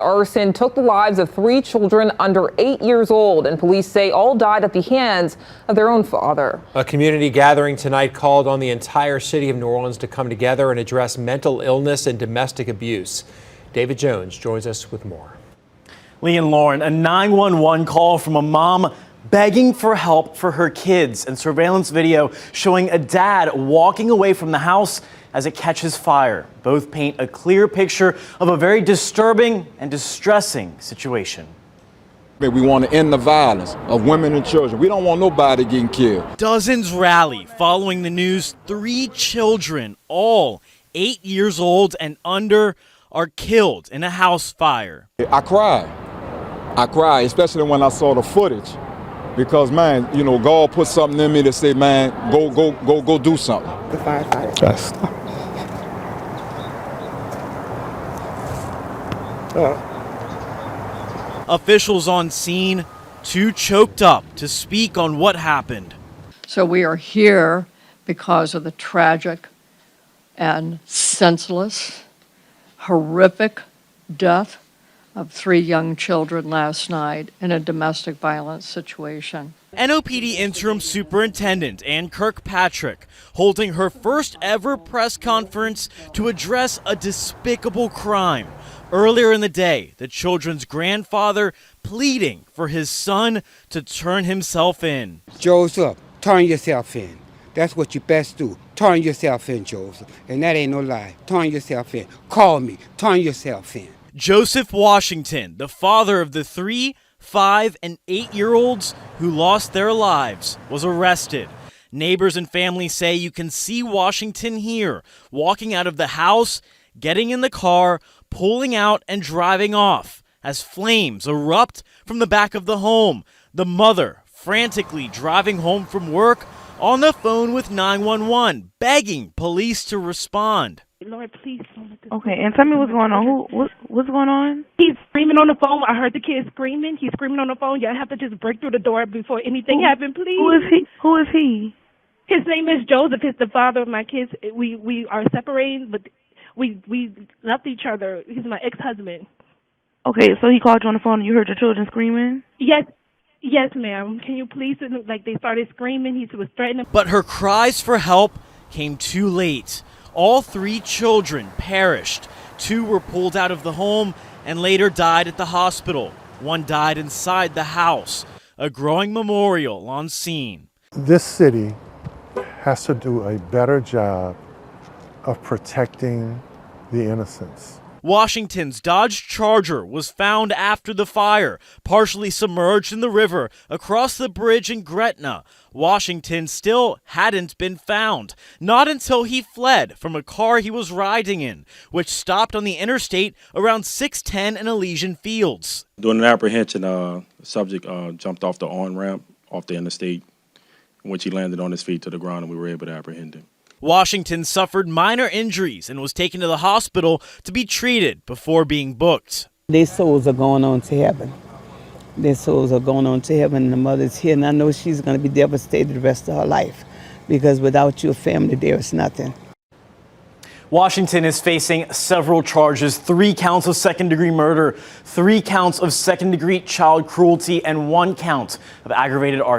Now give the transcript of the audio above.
Arson took the lives of 3 children under 8 years old, and police say all died at the hands of their own father. A community gathering tonight called on the entire city of New Orleans to come together and address mental illness and domestic abuse. David Jones joins us with more. Lee and Lauren, a 911 call from a mom begging for help for her kids, and surveillance video showing a dad walking away from the house as it catches fire. Both paint a clear picture of a very disturbing and distressing situation. We want to end the violence of women and children. We don't want nobody getting killed. Dozens rally following the news 3 children, all 8 years old and under, are killed in a house fire. I cried, especially when I saw the footage. Because, man, you know, God put something in me to say, man, go do something. The firefighter. Yes. Officials on scene, too choked up to speak on what happened. So we are here because of the tragic and senseless, horrific death of 3 young children last night in a domestic violence situation. NOPD Interim Superintendent Ann Kirkpatrick holding her first ever press conference to address a despicable crime. Earlier in the day, the children's grandfather pleading for his son to turn himself in. Joseph, turn yourself in. That's what you best do. Turn yourself in, Joseph. And that ain't no lie. Turn yourself in. Call me. Turn yourself in. Joseph Washington, the father of the 3, 5, and 8-year-olds who lost their lives, was arrested. Neighbors and family say you can see Washington here, walking out of the house, getting in the car, pulling out and driving off as flames erupt from the back of the home. The mother frantically driving home from work on the phone with 911, begging police to respond. Lord, please don't let this. Okay, and tell me what's going on. What's going on? He's screaming on the phone. I heard the kid screaming. He's screaming on the phone. Y'all have to just break through the door before anything happens, please. Who is he? His name is Joseph. He's the father of my kids. We are separated, but we loved each other. He's my ex-husband. Okay, so he called you on the phone and you heard your children screaming? Yes, ma'am. Can you please? Like, they started screaming. He was threatening. But her cries for help came too late. All 3 children perished. 2 were pulled out of the home and later died at the hospital. 1 died inside the house. A growing memorial on scene. This city has to do a better job of protecting the innocents. Washington's Dodge Charger was found after the fire, partially submerged in the river across the bridge in Gretna. Washington still hadn't been found, not until he fled from a car he was riding in, which stopped on the interstate around 610 in Elysian Fields. During an apprehension, the subject jumped off the on-ramp off the interstate, in which he landed on his feet to the ground, and we were able to apprehend him. Washington suffered minor injuries and was taken to the hospital to be treated before being booked. Their souls are going on to heaven. Their souls are going on to heaven, and the mother's here, and I know she's going to be devastated the rest of her life, because without your family, there is nothing. Washington is facing several charges: 3 counts of second-degree murder, 3 counts of second-degree child cruelty, and 1 count of aggravated arson.